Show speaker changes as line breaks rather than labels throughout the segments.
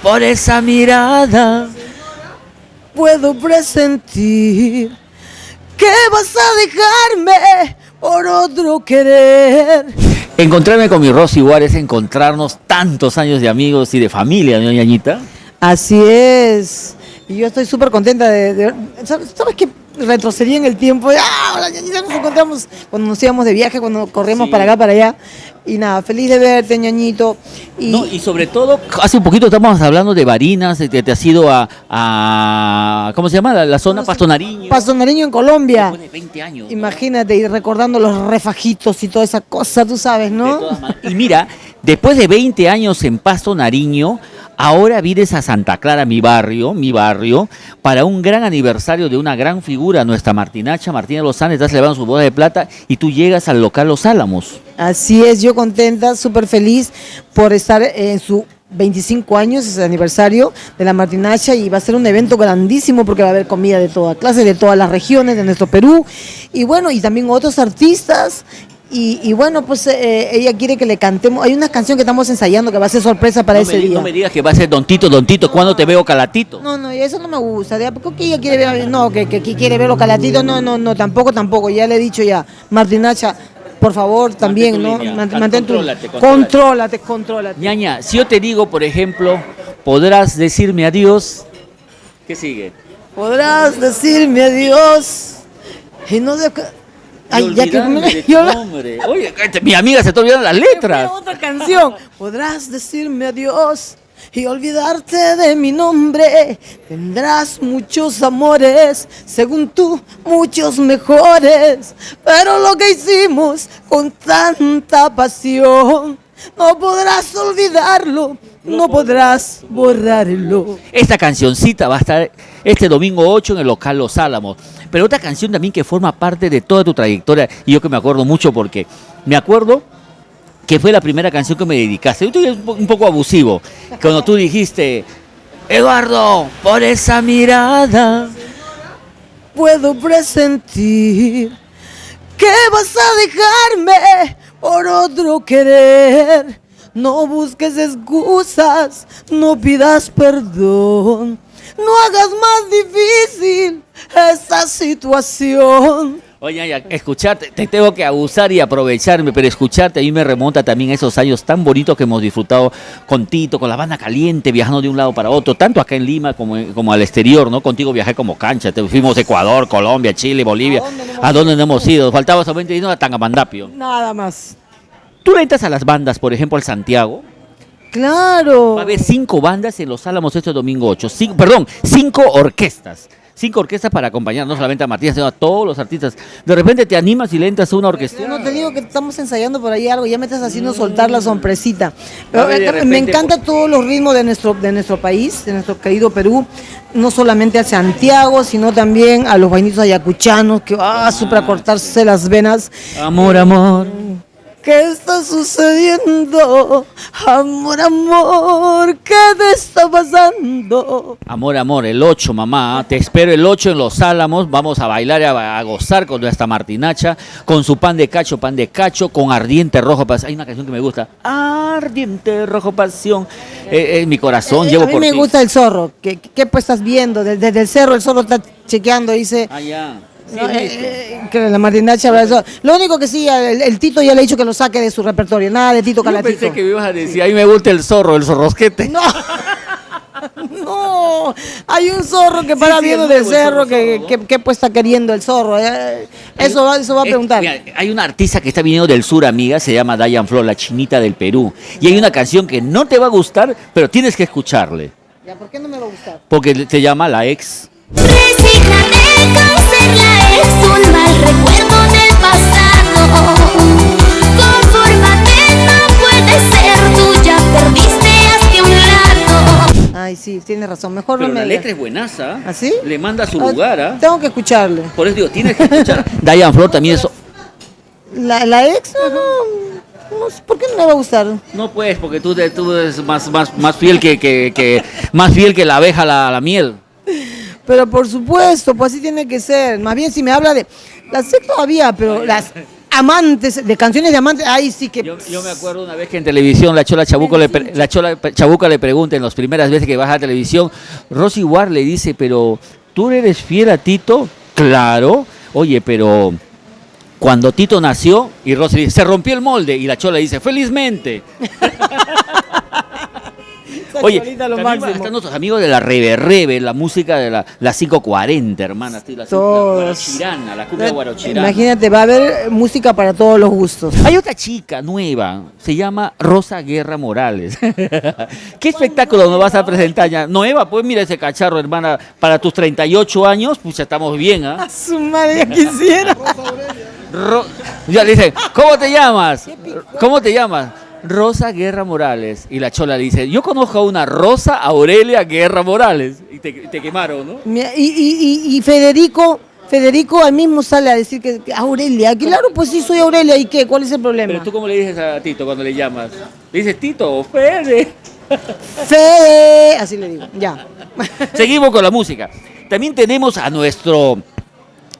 Por esa mirada
puedo presentir que vas a dejarme por otro querer.
encontrarme con mi Rosy Igual es encontrarnos tantos años de amigos y de familia, ¿no, ñañita?
Así es. Y yo estoy súper contenta ¿Sabes qué? Retrocedí en el tiempo. Hola, ñañita, nos encontramos cuando nos íbamos de viaje, cuando corremos para acá, para allá. Y nada, feliz de verte, ñañito.
Y sobre todo, hace un poquito estábamos hablando de Barinas, te has ido a ¿cómo se llama? La zona Pasto Nariño.
Pasto Nariño en Colombia.
Después de 20 años.
Imagínate, y recordando los refajitos y toda esa cosa, tú sabes, ¿no?
Y mira, después de 20 años en Pasto Nariño, ahora vienes a Santa Clara, mi barrio, para un gran aniversario de una gran figura, nuestra Martinacha, Martina Lozano, estás celebrando su boda de plata y tú llegas al local Los Álamos.
Así es, yo contenta, súper feliz por estar en su 25 años, es el aniversario de la Martinacha, y va a ser un evento grandísimo porque va a haber comida de toda clase, de todas las regiones de nuestro Perú, y bueno, y también otros artistas. Y bueno, pues ella quiere que le cantemos. Hay una canción que estamos ensayando que va a ser sorpresa para ese día.
No me digas que va a ser Don Tito, ¿cuándo te veo calatito?
No, eso no me gusta. Porque ella quiere ver, no, que quiere ver los calatitos. No, tampoco. Ya le he dicho ya, Martinacha, por favor, también, ¿no? Contrólate.
Ñaña, si yo te digo, por ejemplo, podrás decirme adiós, ¿qué sigue?
Podrás decirme adiós y no de...
Ay, ya que nombre. Oye, mi amiga se está olvidando las letras.
Otra canción. Podrás decirme adiós y olvidarte de mi nombre. Tendrás muchos amores, según tú, muchos mejores. Pero lo que hicimos con tanta pasión, no podrás olvidarlo, no podrás borrarlo.
Esta cancioncita va a estar este domingo 8 en el local Los Álamos. Pero otra canción también que forma parte de toda tu trayectoria, y yo que me acuerdo mucho porque me acuerdo que fue la primera canción que me dedicaste. Yo estoy un poco abusivo. Cuando tú dijiste, Eduardo, por esa mirada
puedo presentir que vas a dejarme por otro querer. No busques excusas, no pidas perdón, no hagas más difícil esta situación.
Oye, ya, escucharte, te tengo que abusar y aprovecharme, pero escucharte a mí me remonta también a esos años tan bonitos que hemos disfrutado con Tito, con la banda caliente, viajando de un lado para otro, tanto acá en Lima como al exterior, ¿no? Contigo viajé como cancha, fuimos a Ecuador, Colombia, Chile, Bolivia. ¿A dónde no hemos ido? Faltaba solamente irnos a Tangamandapio.
Nada más.
¿Tú le entras a las bandas, por ejemplo, al Santiago?
Claro.
Va a haber 5 bandas en Los Álamos este domingo 8. 5 orquestas. 5 orquestas para acompañar no solamente a Matías, sino a todos los artistas. De repente te animas y le entras a una orquesta.
Yo no te digo que estamos ensayando por ahí algo, ya me estás haciendo soltar la sorpresita. Pero
repente,
me encanta todos los ritmos de nuestro país, de nuestro querido Perú, no solamente a Santiago, sino también a los vainitos ayacuchanos, que súper a cortarse las venas.
Amor.
¿Qué está sucediendo? Amor, ¿qué te está pasando?
Amor, el 8, mamá. Te espero el 8 en Los Álamos. Vamos a bailar y a gozar con nuestra Martinacha, con su pan de cacho, con ardiente rojo pasión. Hay una canción que me gusta. Ardiente rojo pasión. Mi corazón llevo por ti.
A mí me gusta el zorro. ¿Qué pues estás viendo? Desde el cerro el zorro está chequeando, dice...
Allá. Sí,
que la Martinacha, lo único que sí, el Tito ya le ha dicho que lo saque de su repertorio, nada de Tito Calatito.
Yo pensé que me ibas a decir, a mí me gusta el zorrosquete.
No, hay un zorro que para viendo del cerro, que pues está queriendo el zorro, eso va a preguntar.
Mira, hay una artista que está viniendo del sur, amiga, se llama Dayan Flor, la chinita del Perú, y hay una canción que no te va a gustar, pero tienes que escucharle.
¿Ya? ¿Por qué no me va a gustar?
Porque te llama La Ex.
Resígnate con ser la ex, un mal recuerdo del pasado. Confórmate, no puede ser, tú ya perdiste, hazte a un lado.
Ay, sí, tienes razón, mejor
Pero
no me...
la letra es buenaza.
¿Ah, sí?
Le manda a su lugar, ¿ah?
Tengo que escucharle.
Por eso digo, tienes que escuchar. Dayan Flor también es...
La ex, no, ¿por qué no me va a gustar?
No pues, porque tú eres más fiel más fiel que la abeja a la miel.
Pero por supuesto, pues así tiene que ser. Más bien si me habla de... Las ex todavía, pero las amantes, de canciones de amantes, ahí sí que...
Yo me acuerdo una vez que en televisión la Chola Chabuco le pregunta en las primeras veces que baja a televisión, Rosy Ward le dice, pero ¿tú eres fiel a Tito? Claro. Oye, pero cuando Tito nació, y Rosy dice, se rompió el molde, y la Chola dice, felizmente. Oye, están nuestros amigos de la Rebe, la música de la 540, hermana, la guarochirana, la cumbia guarochirana.
Imagínate, va a haber música para todos los gustos.
Hay otra chica nueva, se llama Rosa Guerra Morales. ¿Qué espectáculo nos vas a presentar ya? Nueva, pues mira ese cacharro, hermana, para tus 38 años, pues ya estamos bien, ¿ah?
A su madre, ya quisiera.
Ya le dice, ¿cómo te llamas? ¿Cómo te llamas? Rosa Guerra Morales. Y la Chola le dice, yo conozco a una Rosa Aurelia Guerra Morales. Y te quemaron, ¿no?
Y Federico al mismo sale a decir que Aurelia. Claro, pues sí, soy Aurelia. ¿Y qué? ¿Cuál es el problema?
Pero tú, ¿cómo le dices a Tito cuando le llamas? ¿Le dices Tito o Fede?
Fede, así le digo, ya.
Seguimos con la música. También tenemos a nuestro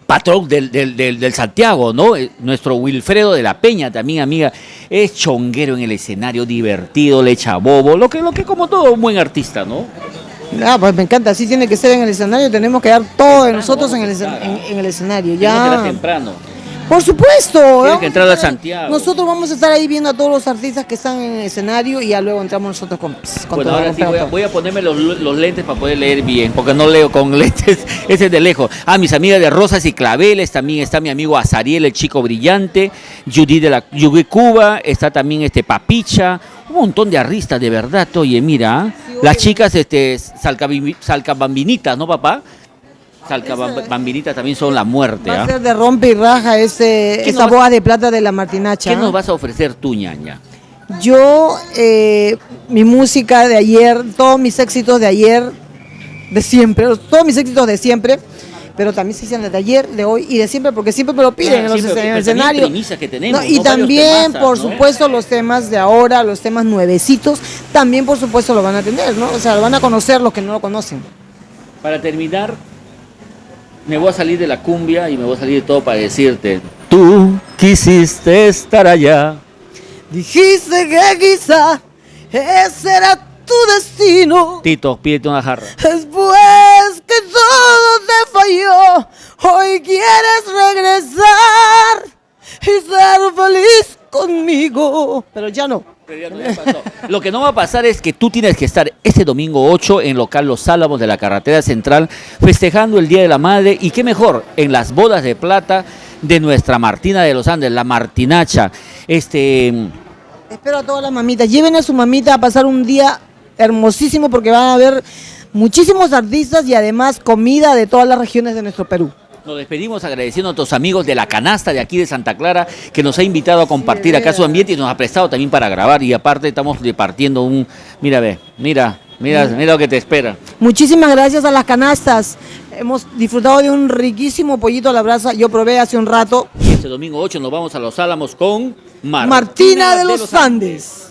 patrón del Santiago, ¿no? Nuestro Wilfredo de la Peña, también amiga, es chonguero en el escenario, divertido, le echa bobo, lo que como todo un buen artista, ¿no?
Ah, pues me encanta, así tiene que ser en el escenario, tenemos que dar todo de nosotros en el escenario, ya.
Tenemos que dar temprano.
Por supuesto.
Tienes que entrar a Santiago.
Nosotros vamos a estar ahí viendo a todos los artistas que están en el escenario y ya luego entramos nosotros con
bueno,
todo.
ahora sí voy a ponerme los lentes para poder leer bien, porque no leo con lentes, ese es de lejos. Ah, mis amigas de Rosas y Claveles, también está mi amigo Azariel, el chico brillante, Judy de la Yugi Cuba, está también Papicha, un montón de artistas, de verdad, oye, mira, sí, las chicas salcabambinitas, ¿no, papá? Salcabambinitas también son la muerte.
Va a ser de rompe y raja esa boda de plata de la Martinacha.
¿Qué nos vas a ofrecer tú, ñaña?
Yo, mi música de ayer, todos mis éxitos de ayer, de siempre, todos mis éxitos de siempre, pero también se hicieron de ayer, de hoy y de siempre, porque siempre me lo piden en el escenario.
Que tenemos,
y también, por supuesto, los temas de ahora, los temas nuevecitos, también, por supuesto, lo van a tener, ¿no? O sea, lo van a conocer los que no lo conocen.
Para terminar, me voy a salir de la cumbia y me voy a salir de todo para decirte, tú quisiste estar allá.
Dijiste que quizá ese era tu destino.
Tito, pídete una jarra.
Después que todo te falló, hoy quieres regresar y ser feliz conmigo. Pero ya no.
Lo que no va a pasar es que tú tienes que estar este domingo 8 en local Los Álamos de la Carretera Central festejando el Día de la Madre y qué mejor, en las bodas de plata de nuestra Martina de los Andes, la Martinacha.
Espero a todas las mamitas, lleven a su mamita a pasar un día hermosísimo porque van a haber muchísimos artistas y además comida de todas las regiones de nuestro Perú.
Nos despedimos agradeciendo a nuestros amigos de la canasta de aquí de Santa Clara que nos ha invitado a compartir acá su ambiente y nos ha prestado también para grabar y aparte estamos repartiendo mira lo que te espera.
Muchísimas gracias a las canastas. Hemos disfrutado de un riquísimo pollito a la brasa. Yo probé hace un rato.
Y este domingo 8 nos vamos a Los Álamos con
Martina de los Andes.